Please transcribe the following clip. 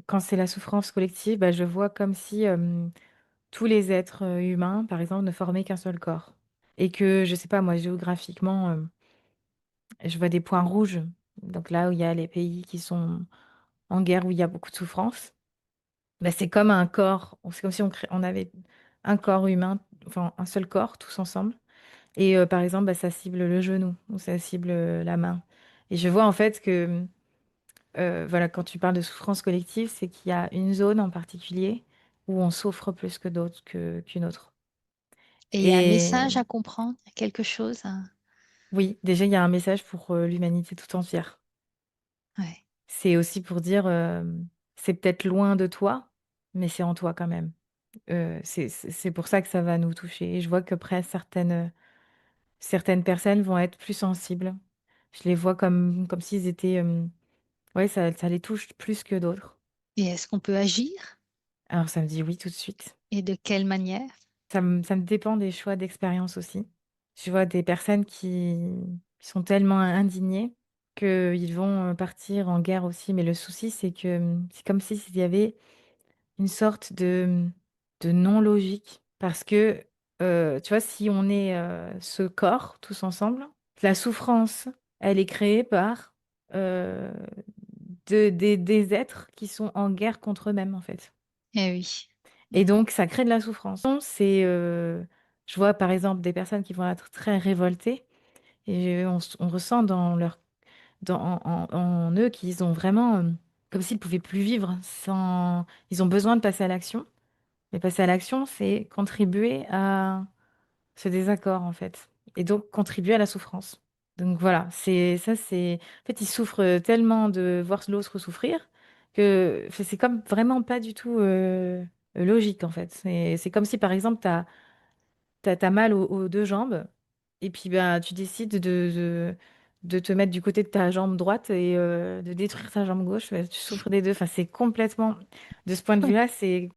quand c'est la souffrance collective, bah, je vois comme si tous les êtres humains, par exemple, ne formaient qu'un seul corps. Et que, je sais pas, moi, géographiquement, je vois des points rouges. Donc là où il y a les pays qui sont en guerre, où il y a beaucoup de souffrance, bah, c'est comme un corps. C'est comme si on avait un corps humain, enfin un seul corps, tous ensemble. Et par exemple, bah, ça cible le genou ou ça cible la main. Et je vois en fait que, voilà, quand tu parles de souffrance collective, c'est qu'il y a une zone en particulier où on souffre plus que d'autres, qu'une autre. Et il y a un Et message à comprendre, quelque chose oui, déjà, il y a un message pour l'humanité tout entière. ouais. C'est aussi pour dire, c'est peut-être loin de toi, mais c'est en toi quand même. C'est pour ça que ça va nous toucher. Et je vois qu'après, certaines personnes vont être plus sensibles. Je les vois comme s'ils étaient, ouais, ça les touche plus que d'autres. Et est-ce qu'on peut agir? Alors ça me dit oui tout de suite. Et de quelle manière? Ça me dépend des choix d'expérience aussi. Je vois des personnes qui sont tellement indignées qu'ils vont partir en guerre aussi. Mais le souci, c'est que c'est comme s'il y avait une sorte de non-logique. Parce que, tu vois, si on est ce corps tous ensemble, la souffrance, elle est créée par euh, des êtres qui sont en guerre contre eux-mêmes, en fait. Eh oui. Et donc, ça crée de la souffrance. Je vois par exemple des personnes qui vont être très révoltées et on ressent en eux qu'ils ont vraiment, comme s'ils pouvaient plus vivre sans. Ils ont besoin de passer à l'action. Mais passer à l'action, c'est contribuer à ce désaccord en fait. Et donc contribuer à la souffrance. Donc voilà, En fait, ils souffrent tellement de voir l'autre souffrir que enfin, c'est comme vraiment pas du tout logique en fait. C'est comme si par exemple, t'as mal aux deux jambes et puis bah, tu décides de te mettre du côté de ta jambe droite et de détruire ta jambe gauche. Ouais, tu souffres des deux. Enfin, c'est complètement. De ce point de vue-là, c'est